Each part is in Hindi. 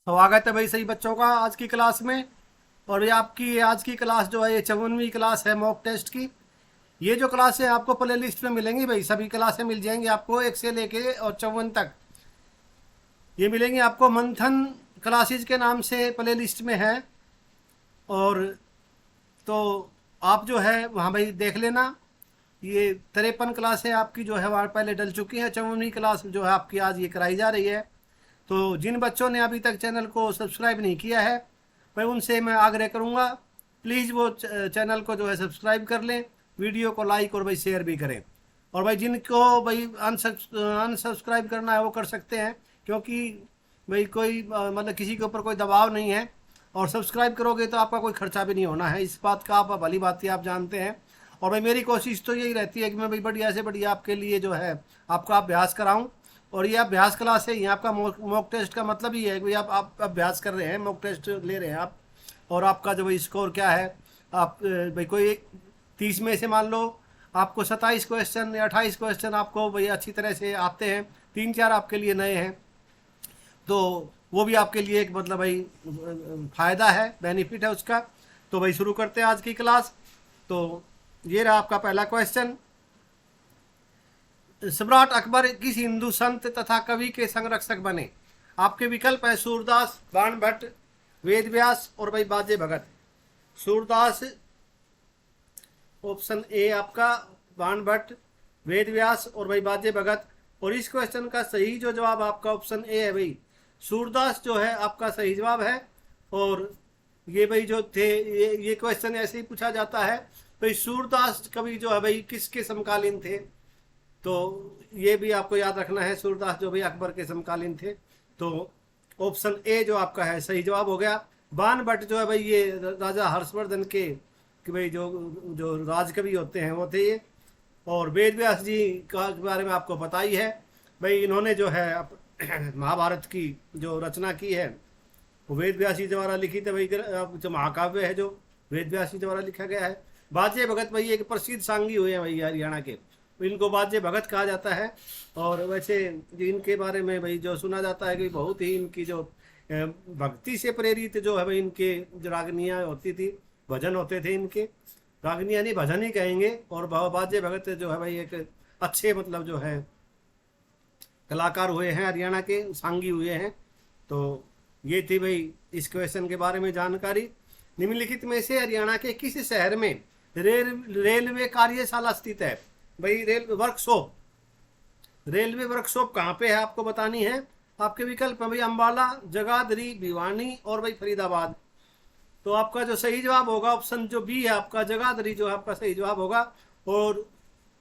स्वागत है भाई सही बच्चों का आज की क्लास में। और ये आपकी आज की क्लास जो है ये 54वीं क्लास है मॉक टेस्ट की। ये जो क्लास है आपको प्ले लिस्ट में मिलेंगी भाई, सभी क्लासें मिल जाएंगी आपको 1 से लेके और 54 तक। ये मिलेंगी आपको मंथन क्लासेज के नाम से प्ले लिस्ट में है। और तो आप जो है वहाँ भाई देख लेना। ये 53 क्लास है आपकी जो है वहाँ पहले डल चुकी है। 54वीं क्लास जो है आपकी आज ये कराई जा रही है। तो जिन बच्चों ने अभी तक चैनल को सब्सक्राइब नहीं किया है मैं उनसे मैं आग्रह करूँगा, प्लीज़ वो चैनल को जो है सब्सक्राइब कर लें, वीडियो को लाइक और भाई शेयर भी करें। और भाई जिनको भाई अनसब्सक्राइब करना है वो कर सकते हैं, क्योंकि भाई कोई मतलब किसी के ऊपर कोई दबाव नहीं है। और सब्सक्राइब करोगे तो आपका कोई खर्चा भी नहीं होना है, इस बात का आप भली बात ही आप जानते हैं। और भाई मेरी कोशिश तो यही रहती है कि मैं भाई बढ़िया से बढ़िया आपके लिए जो है आपका अभ्यास कराऊं। और ये अभ्यास क्लास है, ये आपका मॉक टेस्ट का मतलब ही है कि भाई आप अभ्यास कर रहे हैं, मॉक टेस्ट ले रहे हैं आप। और आपका जो भाई स्कोर क्या है, आप भाई कोई 30 में से मान लो आपको 27 क्वेश्चन या 28 क्वेश्चन आपको भाई अच्छी तरह से आते हैं, 3-4 आपके लिए नए हैं, तो वो भी आपके लिए एक मतलब भाई फ़ायदा है, बेनिफिट है उसका। तो भाई शुरू करते हैं आज की क्लास। तो ये रहा आपका पहला क्वेश्चन। सम्राट अकबर किस हिंदू संत तथा कवि के संरक्षक बने? आपके विकल्प है सूरदास, बाण भट्ट, वेद व्यास और भाई बाजे भगत। सूरदास ऑप्शन ए आपका, बाण भट्ट, वेद व्यास और भाई बाजे भगत। और इस क्वेश्चन का सही जो जवाब आपका ऑप्शन ए है भाई, सूरदास जो है आपका सही जवाब है। और ये भाई जो थे ये क्वेश्चन ऐसे ही पूछा जाता है भाई, सूरदास कवि जो है भाई किसके समकालीन थे? तो ये भी आपको याद रखना है, सूरदास जो भाई अकबर के समकालीन थे। तो ऑप्शन ए जो आपका है सही जवाब हो गया। बाण भट्ट जो है भाई ये राजा हर्षवर्धन के कि भाई जो जो राजकवि होते हैं वो थे ये। और वेद व्यास जी का के बारे में आपको पता ही है भाई, इन्होंने जो है महाभारत की जो रचना की है वो वेद व्यास जी द्वारा लिखित है भाई। जो महाकाव्य है जो वेद व्यास जी द्वारा लिखा गया है। बाजे भगत भाई एक प्रसिद्ध सांगी हुए हैं भाई हरियाणा के, इनको बाजे भगत कहा जाता है। और वैसे इनके बारे में भाई जो सुना जाता है कि बहुत ही इनकी जो भक्ति से प्रेरित जो है भाई इनके जो रागनियाँ होती थी, भजन होते थे इनके, रागनियाँ नहीं भजन ही कहेंगे। और बाजे भगत जो है भाई एक अच्छे मतलब जो है कलाकार हुए हैं, हरियाणा के सांगी हुए हैं। तो ये थी भाई इस क्वेश्चन के बारे में जानकारी। निम्नलिखित में से हरियाणा के किस शहर में रेलवे कार्यशाला स्थित है? भाई रेलवे वर्कशॉप कहाँ पे है आपको बतानी है। आपके विकल्प है भाई अम्बाला, जगाधरी, भिवानी और भाई फरीदाबाद। तो आपका जो सही जवाब होगा ऑप्शन जो बी है आपका, जगाधरी जो है आपका सही जवाब होगा। और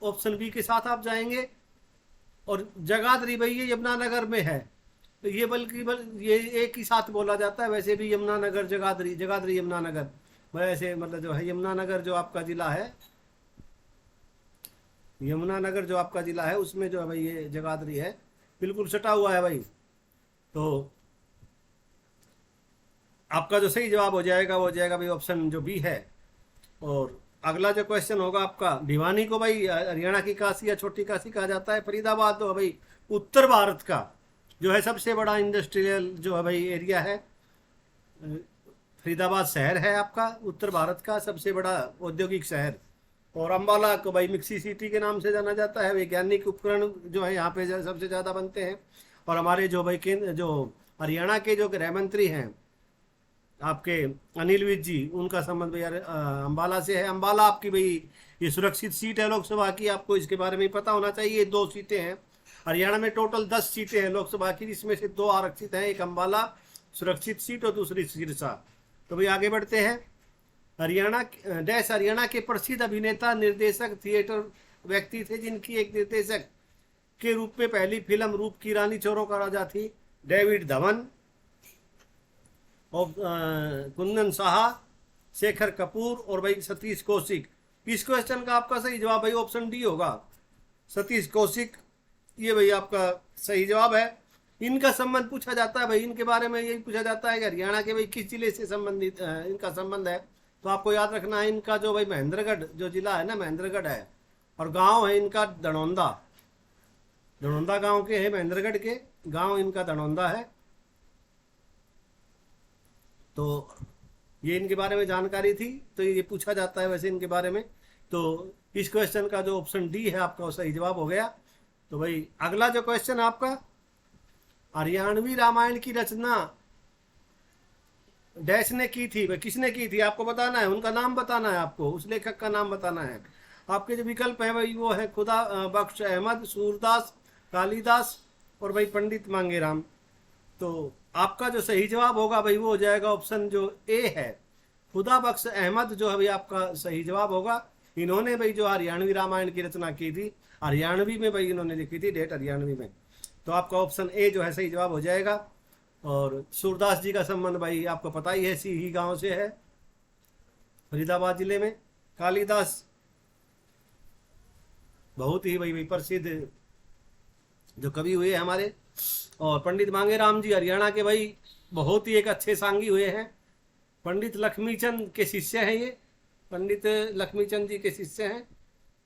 ऑप्शन बी के साथ आप जाएंगे। और जगाधरी भाई ये यमुनानगर में है, तो ये ये एक ही साथ बोला जाता है। वैसे भी यमुनानगर जगाधरी, जगाधरी यमुनानगर, वैसे मतलब जो है यमुनानगर जो आपका जिला है, यमुनानगर जो आपका जिला है उसमें जो है भाई ये जगाधरी है, बिल्कुल सटा हुआ है भाई। तो आपका जो सही जवाब हो जाएगा वो हो जाएगा भाई ऑप्शन जो बी है। और अगला जो क्वेश्चन होगा आपका, भिवानी को भाई हरियाणा की काशी या छोटी काशी कहा जाता है। फरीदाबाद तो भाई उत्तर भारत का जो है सबसे बड़ा इंडस्ट्रियल जो है भाई एरिया है। फरीदाबाद शहर है आपका उत्तर भारत का सबसे बड़ा औद्योगिक शहर। और अम्बाला को भाई मिक्सी सिटी के नाम से जाना जाता है। वैज्ञानिक उपकरण जो है यहाँ पे सबसे ज़्यादा बनते हैं। और हमारे जो भाई केंद्र जो हरियाणा के जो गृह मंत्री हैं आपके अनिल विज जी, उनका संबंध भाई अम्बाला से है। अम्बाला आपकी भाई ये सुरक्षित सीट है लोकसभा की, आपको इसके बारे में पता होना चाहिए। 2 सीटें हैं हरियाणा में, टोटल 10 सीटें हैं लोकसभा की, जिसमें से 2 आरक्षित हैं, एक अम्बाला सुरक्षित सीट और दूसरी सिरसा। तो भाई आगे बढ़ते हैं। हरियाणा के प्रसिद्ध अभिनेता, निर्देशक, थिएटर व्यक्ति थे जिनकी एक निर्देशक के रूप में पहली फिल्म रूप की रानी चोरों का राजा थी। डेविड धवन और कुंदन साहा, शेखर कपूर और भाई सतीश कौशिक। इस क्वेश्चन का आपका सही जवाब भाई ऑप्शन डी होगा, सतीश कौशिक। ये भाई आपका सही जवाब है। इनका संबंध पूछा जाता है भाई, इनके बारे में यही पूछा जाता है कि हरियाणा के भाई किस जिले से संबंधित इनका संबंध है। तो आपको याद रखना है इनका जो भाई महेंद्रगढ़ जो जिला है ना, महेंद्रगढ़ है। और गांव है इनका दड़ौंदा, दड़ौंदा गांव के है, महेंद्रगढ़ के गांव इनका दड़ौंदा है। तो ये इनके बारे में जानकारी थी, तो ये पूछा जाता है वैसे इनके बारे में। तो इस क्वेश्चन का जो ऑप्शन डी है आपका वो सही जवाब हो गया। तो भाई अगला जो क्वेश्चन है आपका, हरियाणवी रामायण की रचना डैश ने की थी, भाई किसने की थी आपको बताना है, उनका नाम बताना है आपको, उस लेखक का नाम बताना है। आपके जो विकल्प है भाई वो है खुदा बख्श अहमद, सूरदास, कालिदास और भाई पंडित मांगेराम। तो आपका जो सही जवाब होगा भाई वो हो जाएगा ऑप्शन जो ए है, खुदा बख्श अहमद, जो अभी आपका सही जवाब होगा। इन्होंने भाई जो हरियाणवी रामायण की रचना की थी, हरियाणवी में भाई इन्होंने लिखी थी, डेट हरियाणवी में। तो आपका ऑप्शन ए जो है सही जवाब हो जाएगा। और सूरदास जी का संबंध भाई आपको पता ही है, सीही गांव से है, फरीदाबाद जिले में। कालिदास बहुत ही भाई प्रसिद्ध जो कवि हुए हमारे। और पंडित मांगेराम जी हरियाणा के भाई बहुत ही एक अच्छे सांगी हुए हैं। पंडित लक्ष्मीचंद के शिष्य हैं ये, पंडित लक्ष्मीचंद जी के शिष्य हैं,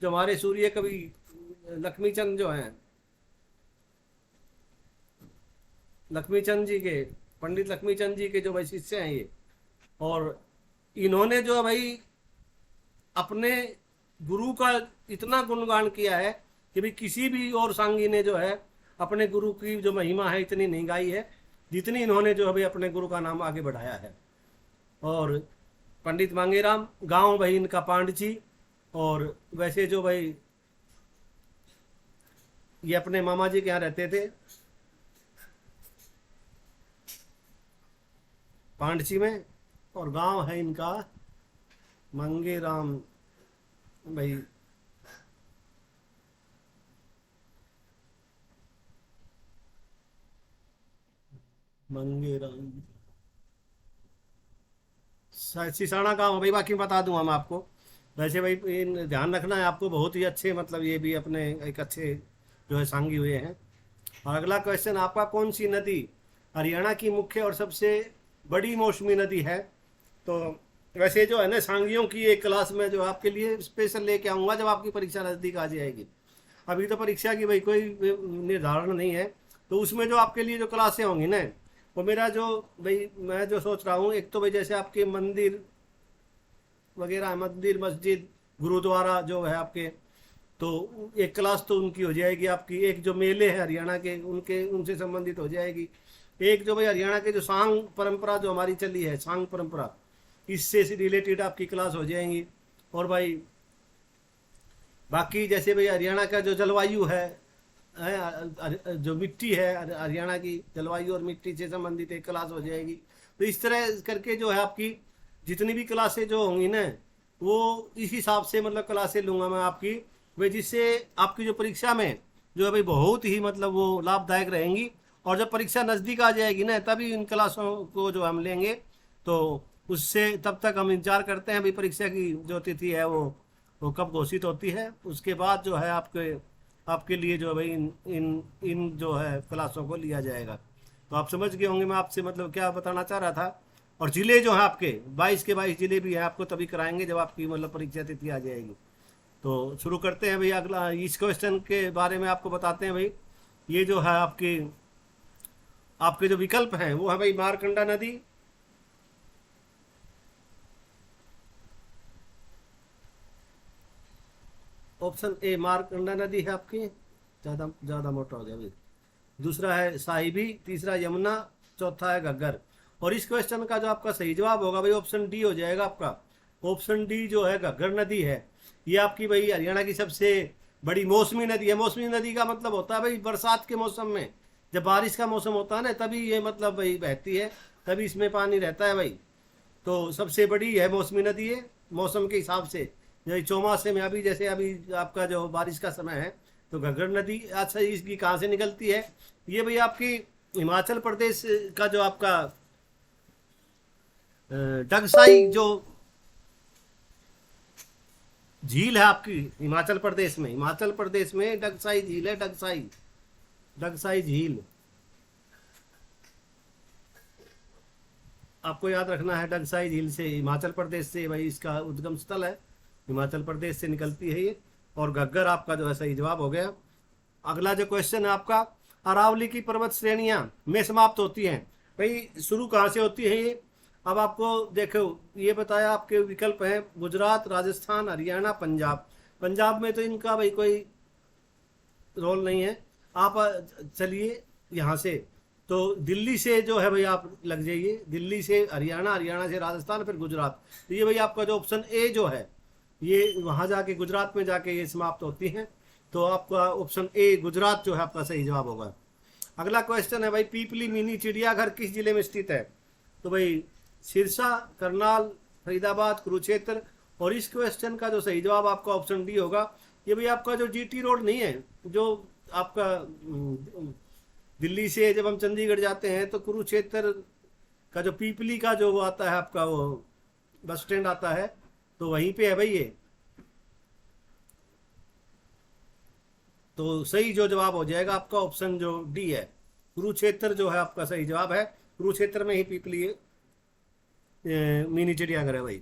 जो हमारे सूर्य कवि लक्ष्मीचंद जो हैं, लक्ष्मीचंद जी के, पंडित लक्ष्मीचंद जी के जो भाई शिष्य हैं ये। और इन्होंने जो भाई अपने गुरु का इतना गुणगान किया है कि भाई किसी भी और सांगी ने जो है अपने गुरु की जो महिमा है इतनी नहीं गाई है जितनी इन्होंने जो अभी अपने गुरु का नाम आगे बढ़ाया है। और पंडित मांगेराम गांव भाई इनका पांडची, और वैसे जो भाई ये अपने मामा जी के यहाँ रहते थे पांडची में, और गांव है इनका मांगेराम भाई। मांगेराम सिसाना गांव भाई, बाकी बता दूंगा मैं आपको। वैसे भाई ध्यान रखना है आपको, बहुत ही अच्छे मतलब ये भी अपने एक अच्छे जो है सांगी हुए हैं। और अगला क्वेश्चन आपका, कौन सी नदी हरियाणा की मुख्य और सबसे बड़ी मौसमी नदी है? तो वैसे जो है ना सांगियों की एक क्लास में जो आपके लिए स्पेशल लेके आऊँगा जब आपकी परीक्षा नज़दीक आ जाएगी। अभी तो परीक्षा की भाई कोई निर्धारण नहीं है, तो उसमें जो आपके लिए जो क्लासें होंगी ना, वो मेरा जो भाई मैं जो सोच रहा हूँ, एक तो भाई जैसे आपके मंदिर वगैरह, मंदिर मस्जिद गुरुद्वारा जो है आपके, तो एक क्लास तो उनकी हो जाएगी आपकी। एक जो मेले हैं हरियाणा के उनके उनसे संबंधित हो जाएगी। एक जो भाई हरियाणा के जो सांग परंपरा जो हमारी चली है, सांग परंपरा, इससे रिलेटेड आपकी क्लास हो जाएंगी। और भाई बाकी जैसे भाई हरियाणा का जो जलवायु है, जो मिट्टी है हरियाणा की जलवायु और मिट्टी से संबंधित एक क्लास हो जाएगी। तो इस तरह करके जो है आपकी जितनी भी क्लासें जो होंगी ना, वो इस हिसाब से मतलब क्लासें लूँगा मैं आपकी, वे जिससे आपकी जो परीक्षा में जो है भाई बहुत ही मतलब वो लाभदायक रहेंगी। और जब परीक्षा नज़दीक आ जाएगी ना, तभी इन क्लासों को जो हम लेंगे। तो उससे तब तक हम इंतजार करते हैं भाई परीक्षा की जो तिथि है वो कब घोषित होती है। उसके बाद जो है आपके लिए जो है भाई इन जो है क्लासों को लिया जाएगा। तो आप समझ गए होंगे मैं आपसे मतलब क्या बताना चाह रहा था। और जिले जो है आपके 22 के 22 जिले भी हैं, आपको तभी कराएंगे जब आपकी मतलब परीक्षा तिथि आ जाएगी। तो शुरू करते हैं भाई अगला, इस क्वेश्चन के बारे में आपको बताते हैं भाई। ये जो है आपके जो विकल्प हैं वो है भाई मारकंडा नदी, ऑप्शन ए मारकंडा नदी है आपकी, ज़्यादा ज़्यादा मोटा हो गया भाई। दूसरा है साहिबी, तीसरा यमुना, चौथा है घग्गर। और इस क्वेश्चन का जो आपका सही जवाब होगा भाई ऑप्शन डी हो जाएगा आपका। ऑप्शन डी जो है घग्गर नदी है, ये आपकी भाई हरियाणा की सबसे बड़ी मौसमी नदी है। मौसमी नदी का मतलब होता है भाई बरसात के मौसम में, जब बारिश का मौसम होता है ना, तभी ये मतलब भाई बहती है, तभी इसमें पानी रहता है भाई। तो सबसे बड़ी है मौसमी नदी है मौसम के हिसाब से। यही चौमासे में अभी जैसे अभी आपका जो बारिश का समय है, तो घग्गर नदी अच्छा इसकी कहाँ से निकलती है? ये भाई आपकी हिमाचल प्रदेश का जो आपका डगसाई जो झील है आपकी हिमाचल प्रदेश में डगसाई झील है, डगसाई झील आपको याद रखना है। डगसाई झील से हिमाचल प्रदेश से भाई इसका उद्गम स्थल है, हिमाचल प्रदेश से निकलती है ये। और घग्गर आपका जो है सही जवाब हो गया। अगला जो क्वेश्चन है आपका, अरावली की पर्वत श्रेणियां में समाप्त होती हैं। भाई शुरू कहाँ से होती है ये? अब आपको देखो ये बताया आपके विकल्प हैं गुजरात, राजस्थान, हरियाणा, पंजाब। पंजाब में तो इनका भाई कोई रोल नहीं है। आप चलिए यहाँ से, तो दिल्ली से जो है भाई आप लग जाइए, दिल्ली से हरियाणा, हरियाणा से राजस्थान, फिर गुजरात। तो ये भाई आपका जो ऑप्शन ए जो है ये वहाँ जाके गुजरात में जाके ये समाप्त होती हैं। तो आपका ऑप्शन ए गुजरात जो है आपका सही जवाब होगा। अगला क्वेश्चन है भाई पीपली मिनी चिड़ियाघर किस जिले में स्थित है? तो भाई सिरसा, करनाल, फरीदाबाद, कुरुक्षेत्र। और इस क्वेश्चन का जो सही जवाब आपका ऑप्शन डी होगा। ये भाई आपका जो जीटी रोड नहीं है, जो आपका दिल्ली से जब हम चंडीगढ़ जाते हैं तो कुरुक्षेत्र का जो पीपली का जो वो आता है आपका वो बस स्टैंड आता है, तो वहीं पे है भाई ये। तो सही जो जवाब हो जाएगा आपका ऑप्शन जो डी है, कुरुक्षेत्र जो है आपका सही जवाब है। कुरुक्षेत्र में ही पीपली मिनी चिड़ियाघर है भाई।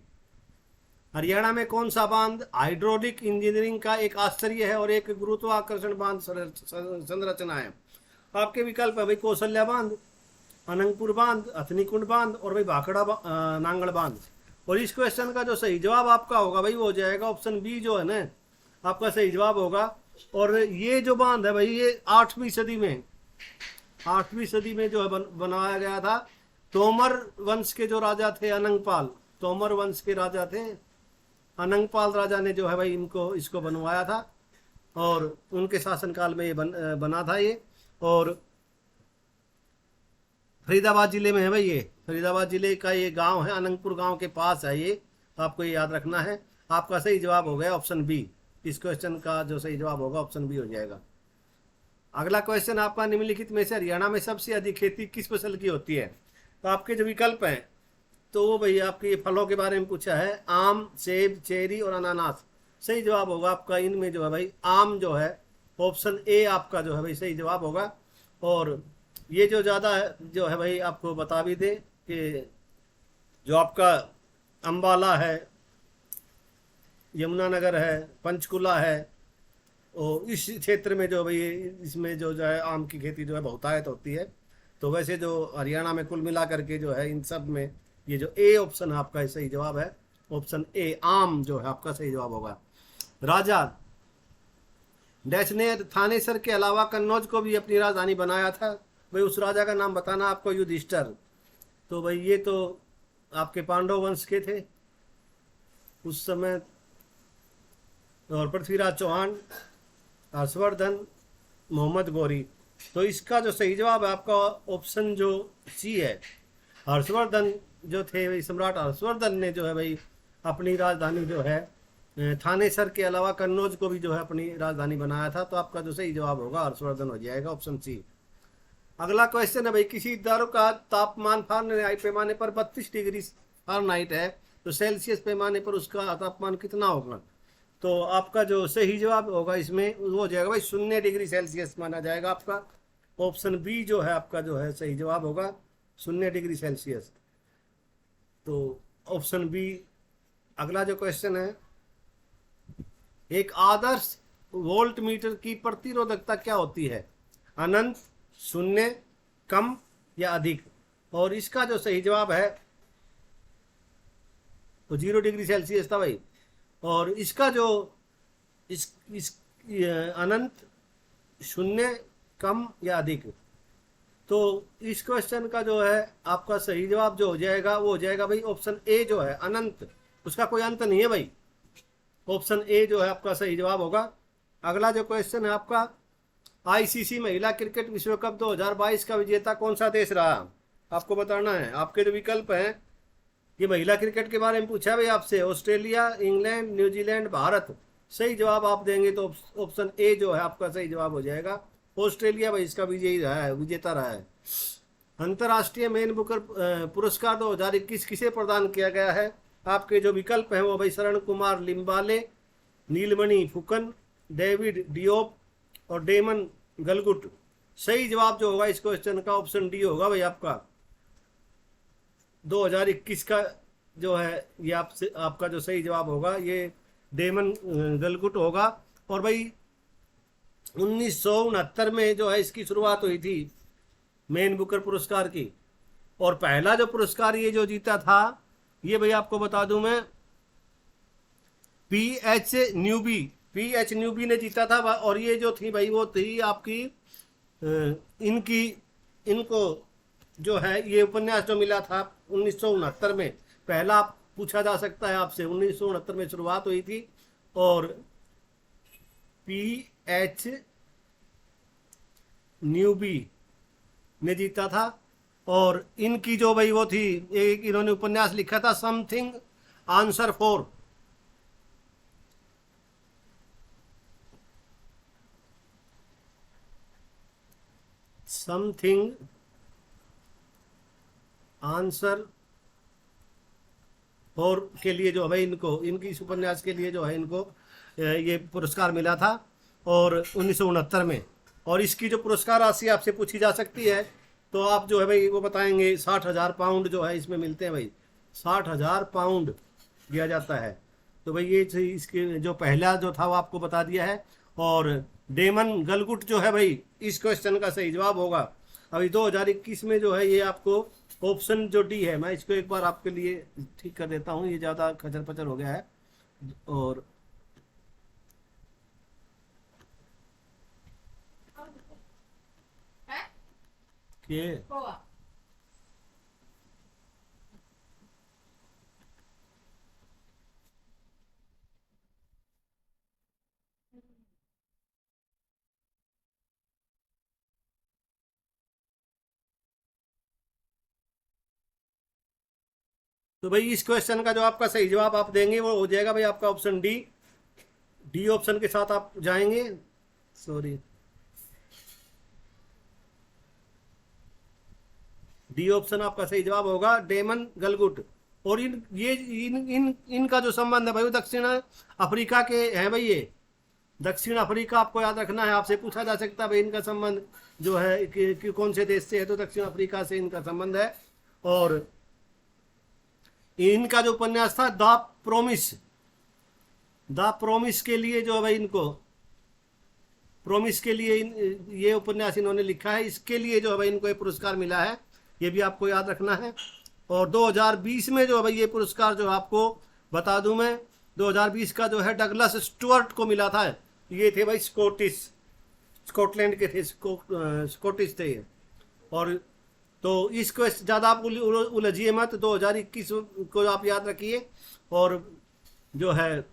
हरियाणा में कौन सा बांध हाइड्रोलिक इंजीनियरिंग का एक आश्चर्य है और एक गुरुत्वाकर्षण बांध संरचना है? आपके विकल्प है भाई कौशल्या बांध, अनंगपुर बांध, हथनीकुंड बांध और भाई भाखड़ा नांगल बांध। और इस क्वेश्चन का जो सही जवाब आपका होगा भाई वो हो जाएगा ऑप्शन बी जो है ना आपका सही जवाब होगा। और ये जो बांध है भाई ये 8वीं सदी में जो है बनाया गया था। तोमर वंश के जो राजा थे अनंगपाल, तोमर वंश के राजा थे अनंगपाल राजा ने जो है भाई इसको बनवाया था और उनके शासनकाल में ये बना था ये। और फरीदाबाद जिले में है भाई ये, फरीदाबाद जिले का ये गांव है, अनंगपुर गांव के पास है ये, आपको ये याद रखना है। आपका सही जवाब हो गया ऑप्शन बी। इस क्वेश्चन का जो सही जवाब होगा ऑप्शन बी हो जाएगा। अगला क्वेश्चन आपका निम्नलिखित में से हरियाणा में सबसे अधिक खेती किस फसल की होती है? तो आपके जो विकल्प हैं तो वो भाई आपके फलों के बारे में पूछा है, आम, सेब, चेरी और अनानास। सही जवाब होगा आपका इनमें जो है भाई आम जो है, ऑप्शन ए आपका जो है भाई सही जवाब होगा। और ये जो ज़्यादा जो है भाई आपको बता भी दे कि जो आपका अम्बाला है, यमुनानगर है, पंचकुला है, और इस क्षेत्र में जो भाई इसमें जो है आम की खेती जो है बहुतायत होती है। तो वैसे जो हरियाणा में कुल मिला करके जो है इन सब में ये जो ए ऑप्शन है आपका सही जवाब है, ऑप्शन ए आम जो है आपका सही जवाब होगा। राजा डैश ने थानेसर के अलावा कन्नौज को भी अपनी राजधानी बनाया था, भाई उस राजा का नाम बताना आपको। युधिष्ठिर। तो भाई ये तो आपके पांडव वंश के थे उस समय। और पृथ्वीराज चौहान, हर्षवर्धन, मोहम्मद गौरी। तो इसका जो सही जवाब है आपका ऑप्शन जो सी है। हर्षवर्धन जो थे भाई, सम्राट हर्षवर्धन ने जो है भाई अपनी राजधानी जो है थानेसर के अलावा कन्नौज को भी जो है अपनी राजधानी बनाया था। तो आपका जो सही जवाब होगा हर्षवर्धन हो जाएगा, ऑप्शन सी। अगला क्वेश्चन है भाई किसी दारू का तापमान फारेनहाइट पैमाने पर 32 डिग्री फारेनहाइट है, तो सेल्सियस पैमाने पर उसका तापमान कितना होगा? तो आपका जो सही जवाब होगा इसमें वो हो जाएगा भाई 0 डिग्री सेल्सियस माना जाएगा आपका। ऑप्शन बी जो है आपका जो है सही जवाब होगा 0 डिग्री सेल्सियस। तो ऑप्शन बी। अगला जो क्वेश्चन है, एक आदर्श वोल्ट मीटर की प्रतिरोधकता क्या होती है? अनंत, 0, कम या अधिक? और इसका जो सही जवाब है तो 0 डिग्री सेल्सियस था भाई। और इसका जो इस अनंत, 0, कम या अधिक? तो इस क्वेश्चन का जो है आपका सही जवाब जो हो जाएगा वो हो जाएगा भाई ऑप्शन ए जो है अनंत, उसका कोई अंत नहीं है भाई। ऑप्शन ए जो है आपका सही जवाब होगा। अगला जो क्वेश्चन है आपका, आईसीसी महिला क्रिकेट विश्व कप 2022 का विजेता कौन सा देश रहा? आपको बताना है। आपके जो विकल्प हैं ये महिला क्रिकेट के बारे में पूछा भाई आपसे, ऑस्ट्रेलिया, इंग्लैंड, न्यूजीलैंड, भारत। सही जवाब आप देंगे तो ऑप्शन ए जो है आपका सही जवाब हो जाएगा, ऑस्ट्रेलिया भाई इसका विजयी रहा है, विजेता रहा है। अंतर्राष्ट्रीय मैन बुकर पुरस्कार 2021 किसे प्रदान किया गया है? आपके जो विकल्प हैं वो भाई शरण कुमार लिम्बाले, नीलमणि फुकन, डेविड डियोप और डेमन गलगुट। सही जवाब जो होगा इस क्वेश्चन का ऑप्शन डी होगा भाई आपका। 2021 का जो है ये आपका जो सही जवाब होगा ये डेमन गलगुट होगा। और भाई 1969 में जो है इसकी शुरुआत हुई थी मैन बुकर पुरस्कार की। और पहला जो पुरस्कार ये जो जीता था, ये भाई आपको बता दूं मैं, पी एच न्यूबी ने जीता था। और ये जो थी भाई वो थी आपकी इनकी इनको जो है ये उपन्यास जो मिला था 1969 में। पहला पूछा जा सकता है आपसे, 1969 में शुरुआत हुई थी और पी एच न्यूबी ने जीता था। और इनकी जो भाई वो थी, एक इन्होंने उपन्यास लिखा था something answer for. Something answer for के लिए जो है इनको, इनकी इस उपन्यास के लिए जो है इनको ये पुरस्कार मिला था और 1969 में। और इसकी जो पुरस्कार राशि आपसे पूछी जा सकती है तो आप जो है भाई वो बताएंगे 60,000 पाउंड जो है इसमें मिलते हैं भाई, 60,000 पाउंड दिया जाता है। तो भाई ये इसके जो पहला जो था वो आपको बता दिया है। और डेमन गलगुट जो है भाई इस क्वेश्चन का सही जवाब होगा। अभी 2021 में जो है ये आपको ऑप्शन जो डी है, मैं इसको एक बार आपके लिए ठीक कर देता हूँ, ये ज़्यादा खचर पचर हो गया है। और के तो भाई इस क्वेश्चन का जो आपका सही जवाब आप देंगे वो हो जाएगा भाई आपका ऑप्शन डी। डी ऑप्शन के साथ आप जाएंगे, सॉरी, डी ऑप्शन आपका सही जवाब होगा, डेमन गलगुट। और इनका जो संबंध है भाई वो दक्षिण अफ्रीका के हैं भाई। ये दक्षिण अफ्रीका आपको याद रखना है, आपसे पूछा जा सकता है भाई इनका संबंध जो है कि कौन से देश से है, तो दक्षिण अफ्रीका से इनका संबंध है। और इनका जो उपन्यास था द प्रोमिस के लिए जो है भाई इनको, प्रोमिस के लिए ये उपन्यास इन्होंने लिखा है, इसके लिए जो है भाई इनको ये पुरस्कार मिला है, ये भी आपको याद रखना है। और 2020 में जो है भाई ये पुरस्कार जो आपको बता दूं मैं, 2020 का जो है डगलस स्टुअर्ट को मिला था। ये थे भाई स्कॉटलैंड के थे, स्कॉटिश थे ये। और तो इसको ज़्यादा आप उलझिए मत, 2021 को आप याद रखिए। और जो है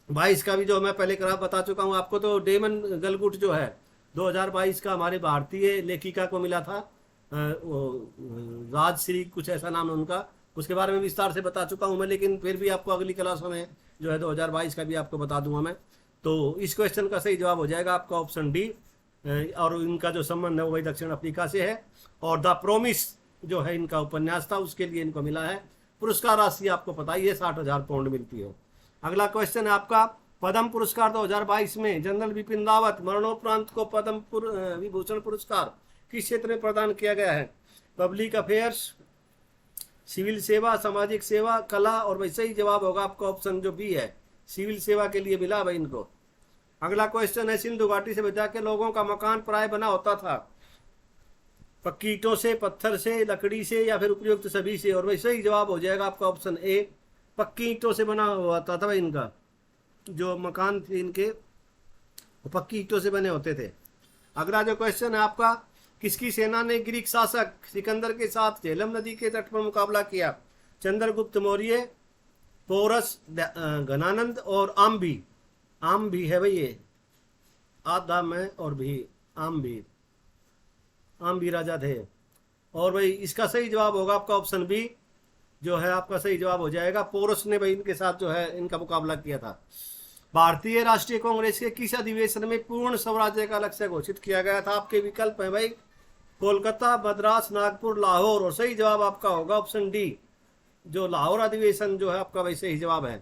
22 का भी जो मैं पहले करा बता चुका हूँ आपको। तो डेमन गलगुट जो है 2022 का हमारे भारतीय लेखिका को मिला था, राजश्री कुछ ऐसा नाम है उनका, उसके बारे में विस्तार से बता चुका हूँ मैं, लेकिन फिर भी आपको अगली क्लासों में जो है 2022 का भी आपको बता दूंगा मैं। तो इस क्वेश्चन का सही जवाब हो जाएगा आपका ऑप्शन डी। और इनका जो संबंध है वो वही दक्षिण अफ्रीका से है। और द प्रोमिस जो है इनका उपन्यास था, उसके लिए इनको मिला है पुरस्कार राशि आपको पता ही है, 60,000 पाउंड मिलती है। अगला क्वेश्चन है आपका, पद्म पुरस्कार 2022 में जनरल बिपिन रावत मरणोपरांत को पद्म विभूषण पुरस्कार किस क्षेत्र में प्रदान किया गया है? पब्लिक अफेयर्स, सिविल सेवा, सामाजिक सेवा, कला। और वैसे ही जवाब होगा आपका ऑप्शन जो बी है, सिविल सेवा के लिए मिला भाई इनको। अगला क्वेश्चन है, सिंधु घाटी से बचा के लोगों का मकान प्राय बना होता था पक्की ईंटों से, पत्थर से, लकड़ी से या फिर उपयुक्त सभी से। और वैसे ही जवाब हो जाएगा आपका ऑप्शन ए, पक्की ईंटों से बना होता था भाई इनका, जो मकान थे इनके पक्की ईंटों से बने होते थे। अगला जो क्वेश्चन है आपका, किसकी सेना ने ग्रीक शासक सिकंदर के साथ झेलम नदी के तट पर मुकाबला किया? चंद्रगुप्त मौर्य, पोरस घनानंद और आम भी है भाई ये, आधा में और भी आम भी राजा थे। और भाई इसका सही जवाब होगा आपका ऑप्शन बी, जो है आपका सही जवाब हो जाएगा, पोरस ने भाई इनके साथ जो है इनका मुकाबला किया था। भारतीय राष्ट्रीय कांग्रेस के किस अधिवेशन में पूर्ण स्वराज्य का लक्ष्य घोषित किया गया था? आपके विकल्प है भाई, कोलकाता, मद्रास, नागपुर, लाहौर। और सही जवाब आपका होगा ऑप्शन डी, जो लाहौर अधिवेशन जो है आपका वैसे ही जवाब है।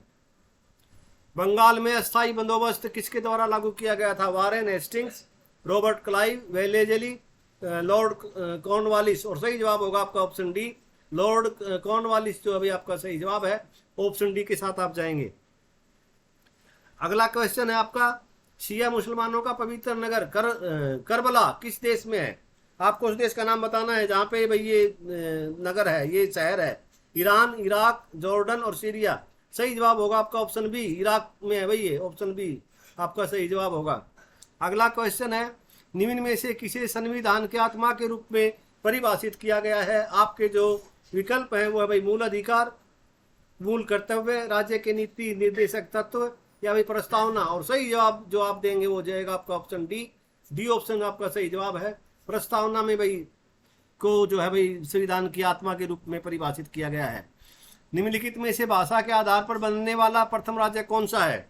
बंगाल में अस्थायी बंदोबस्त किसके द्वारा लागू किया गया था? Warren Hastings, Robert Clive, Wellesley, Lord Cornwallis. और सही जवाब होगा आपका ऑप्शन डी, लॉर्ड कॉर्नवालिस जो अभी आपका सही जवाब है, ऑप्शन डी के साथ आप जाएंगे। अगला क्वेश्चन है आपका, शिया मुसलमानों का पवित्र नगर करबला किस देश में है? आपको उस देश का नाम बताना है जहाँ पे भाई ये नगर है, ये शहर है। ईरान, इराक, जॉर्डन और सीरिया। सही जवाब होगा आपका ऑप्शन बी, इराक में है भाई ये, ऑप्शन बी आपका सही जवाब होगा। अगला क्वेश्चन है, निम्न में से किसे संविधान के आत्मा के रूप में परिभाषित किया गया है? आपके जो विकल्प हैं वो है भाई मूल अधिकार, मूल कर्तव्य, राज्य के नीति निर्देशक तत्व या भाई प्रस्तावना। और सही जवाब जो आप देंगे वो जाएगा आपका ऑप्शन डी। डी ऑप्शन आपका सही जवाब है। प्रस्तावना में भाई को जो है भाई संविधान की आत्मा के रूप में परिभाषित किया गया है। निम्नलिखित में से भाषा के आधार पर बनने वाला प्रथम राज्य कौन सा है?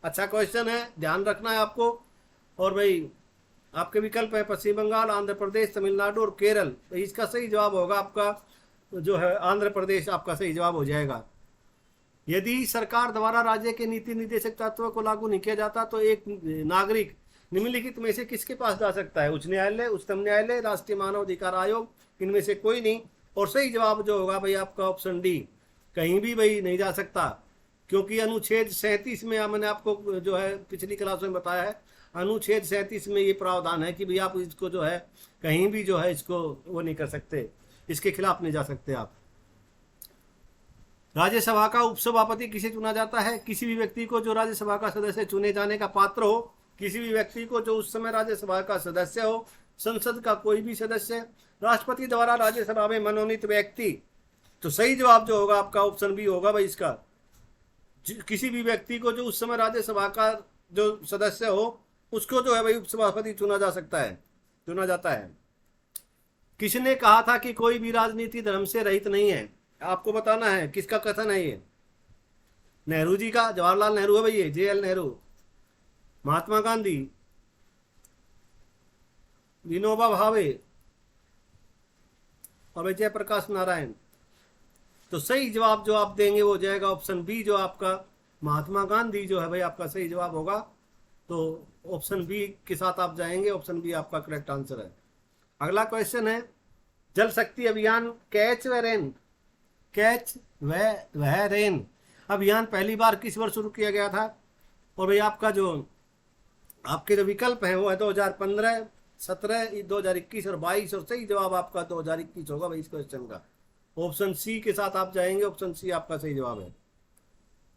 अच्छा क्वेश्चन है, ध्यान रखना है आपको। और भाई आपके विकल्प है पश्चिम बंगाल, आंध्र प्रदेश, तमिलनाडु और केरल। तो इसका सही जवाब होगा आपका जो है आंध्र प्रदेश, आपका सही जवाब हो जाएगा। यदि सरकार द्वारा राज्य के नीति निर्देशक तत्वों को लागू नहीं किया जाता तो एक नागरिक निम्नलिखित में से किसके पास जा सकता है? उच्च न्यायालय, उच्चतम न्यायालय, राष्ट्रीय मानव अधिकार आयोग, इनमें से कोई नहीं। और सही जवाब जो होगा भाई आपका ऑप्शन डी, कहीं भी भाई नहीं जा सकता, क्योंकि अनुच्छेद 37 में मैंने आपको जो है पिछली क्लास में बताया है, अनुच्छेद 37 में ये प्रावधान है कि भाई आप इसको जो है कहीं भी जो है इसको वो नहीं कर सकते, इसके खिलाफ नहीं जा सकते आप। राज्यसभा का उपसभापति किसे चुना जाता है? किसी भी व्यक्ति को जो राज्यसभा का सदस्य चुने जाने का पात्र हो, किसी भी व्यक्ति को जो उस समय राज्यसभा का सदस्य हो, संसद का कोई भी सदस्य, राष्ट्रपति द्वारा राज्यसभा में मनोनीत व्यक्ति। तो सही जवाब जो होगा आपका ऑप्शन बी होगा भाई इसका। किसी भी व्यक्ति को जो उस समय राज्यसभा का जो सदस्य हो उसको जो है भाई उपसभापति चुना जा सकता है, चुना जाता है। किसने कहा था कि कोई भी राजनीति धर्म से रहित नहीं है? आपको बताना है किसका कथन है ये। नेहरू जी का, जवाहरलाल नेहरू है भाई ये, JL नेहरू, महात्मा गांधी, विनोबा भावे और भाई जयप्रकाश नारायण। तो सही जवाब जो आप देंगे वो जाएगा ऑप्शन बी, जो आपका महात्मा गांधी जो है भाई आपका सही जवाब होगा। तो ऑप्शन बी के साथ आप जाएंगे, ऑप्शन बी आपका करेक्ट आंसर है। अगला क्वेश्चन है, जल शक्ति अभियान कैच व रेन, कैच वह रेन अभियान पहली बार किस वर्ष शुरू किया गया था? और भाई आपका जो आपके जो विकल्प हैं वो है 2015, 17, 2021 और 22। और सही जवाब आपका 2021 होगा भाई इस क्वेश्चन का। ऑप्शन सी के साथ आप जाएंगे, ऑप्शन सी आपका सही जवाब है।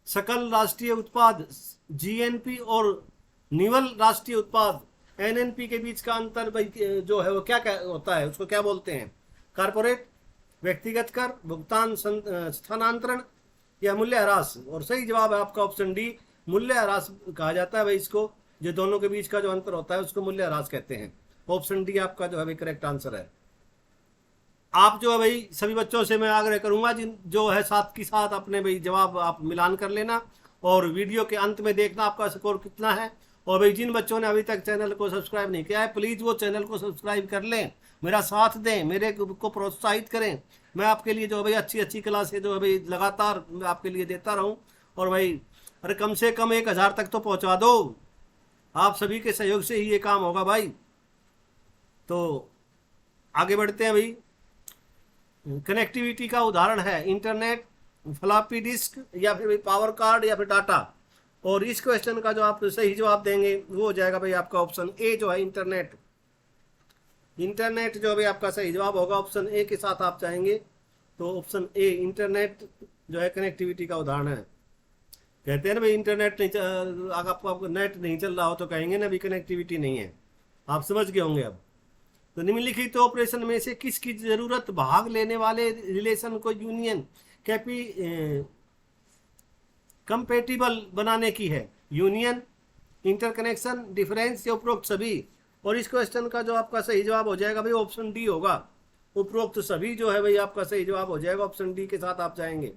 सकल राष्ट्रीय उत्पाद GNP और निवल राष्ट्रीय उत्पाद NNP के बीच का अंतर भाई जो है वो क्या क्या होता है, उसको क्या बोलते हैं? कारपोरेट, व्यक्तिगत कर, भुगतान स्थानांतरण या मूल्य ह्रास। और सही जवाब है आपका ऑप्शन डी, मूल्य ह्रास कहा जाता है भाई इसको। जो दोनों के बीच का जो अंतर होता है उसको मूल्य ह्रास कहते हैं। ऑप्शन डी आपका जो है भाई करेक्ट आंसर है। आप जो है भाई सभी बच्चों से मैं आग्रह करूंगा जिन जो है साथ की साथ अपने भाई जवाब आप मिलान कर लेना और वीडियो के अंत में देखना आपका स्कोर कितना है। और भाई जिन बच्चों ने अभी तक चैनल को सब्सक्राइब नहीं किया है प्लीज़ वो चैनल को सब्सक्राइब कर लें, मेरा साथ दें, मेरे को प्रोत्साहित करें। मैं आपके लिए जो है भाई अच्छी अच्छी क्लासें जो है भाई लगातार आपके लिए देता रहूं। और भाई अरे कम से कम 1000 तक तो पहुंचा दो, आप सभी के सहयोग से ही ये काम होगा भाई। तो आगे बढ़ते हैं भाई। कनेक्टिविटी का उदाहरण है इंटरनेट, फ्लॉपी डिस्क या फिर पावर कार्ड या फिर डाटा। और इस क्वेश्चन का जो आप सही जवाब देंगे वो हो जाएगा भाई आपका ऑप्शन ए जो है इंटरनेट। इंटरनेट जो भाई आपका सही जवाब होगा, ऑप्शन ए के साथ आप चाहेंगे तो ऑप्शन ए इंटरनेट जो है कनेक्टिविटी का उदाहरण है। कहते हैं ना भाई इंटरनेट नहीं, अगर आपको नेट नहीं चल रहा हो तो कहेंगे ना भी कनेक्टिविटी नहीं है। आप समझ गए होंगे अब। तो निम्नलिखित ऑपरेशन में से किसकी जरूरत भाग लेने वाले रिलेशन को यूनियन कंपेटिबल बनाने की है? यूनियन, इंटरकनेक्शन, डिफरेंस या उपरोक्त सभी। और इस क्वेश्चन का जो आपका सही जवाब हो जाएगा भाई ऑप्शन डी होगा, उपरोक्त सभी जो है भाई आपका सही जवाब हो जाएगा। ऑप्शन डी के साथ आप जाएंगे।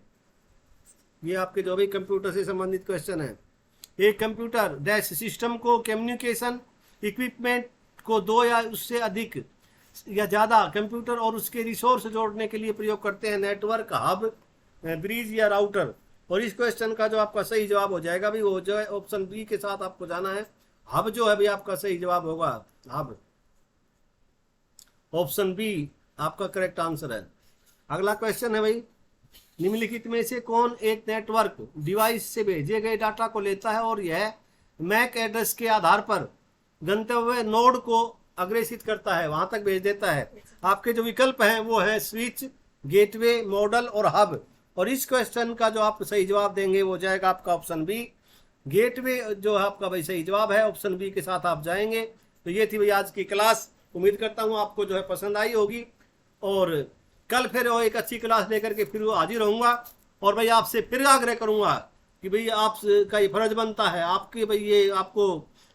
ये आपके जो भी कंप्यूटर से संबंधित क्वेश्चन है। एक कंप्यूटर डैश सिस्टम को कम्युनिकेशन इक्विपमेंट को 2 या उससे अधिक या ज़्यादा कंप्यूटर और उसके रिसोर्स जोड़ने के लिए प्रयोग करते हैं। नेटवर्क, हब, ब्रिज या राउटर। और इस क्वेश्चन का जो आपका सही जवाब हो जाएगा भी वो जो है ऑप्शन बी के साथ आपको जाना है। हब जो है भी आपका सही जवाब होगा, हब। ऑप्शन बी आपका करेक्ट आंसर है। अगला क्वेश्चन है भाई, निम्नलिखित में से कौन एक नेटवर्क डिवाइस से भेजे गए डाटा को लेता है और यह मैक एड्रेस के आधार पर गंतव्य नोड को अग्रेसित करता है, वहां तक भेज देता है। आपके जो विकल्प हैं वो है स्विच, गेटवे, मॉडल और हब। और इस क्वेश्चन का जो आप सही जवाब देंगे वो जाएगा आपका ऑप्शन बी, गेटवे जो है आपका भाई सही जवाब है, ऑप्शन बी के साथ आप जाएंगे। तो ये थी भाई आज की क्लास। उम्मीद करता हूँ आपको जो है पसंद आई होगी, और कल फिर वो एक अच्छी क्लास लेकर के फिर हाजिर रहूँगा। और भाई आपसे फिर आग्रह करूँगा कि भाई आपका ये फर्ज बनता है, आपके भाई ये आपको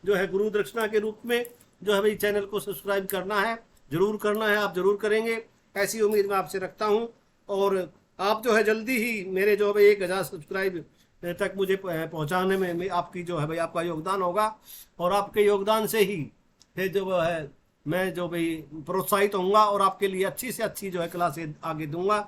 जो है गुरु दक्षिणा के रूप में जो है भाई चैनल को सब्सक्राइब करना है, जरूर करना है, आप जरूर करेंगे, ऐसी उम्मीद मैं आपसे रखता हूँ। और आप जो है जल्दी ही मेरे जो है 1000 सब्सक्राइब तक मुझे पहुँचाने में आपकी जो है भाई आपका योगदान होगा। और आपके योगदान से ही फिर जो है मैं जो भाई प्रोत्साहित होऊंगा और आपके लिए अच्छी से अच्छी जो है क्लासें आगे दूंगा।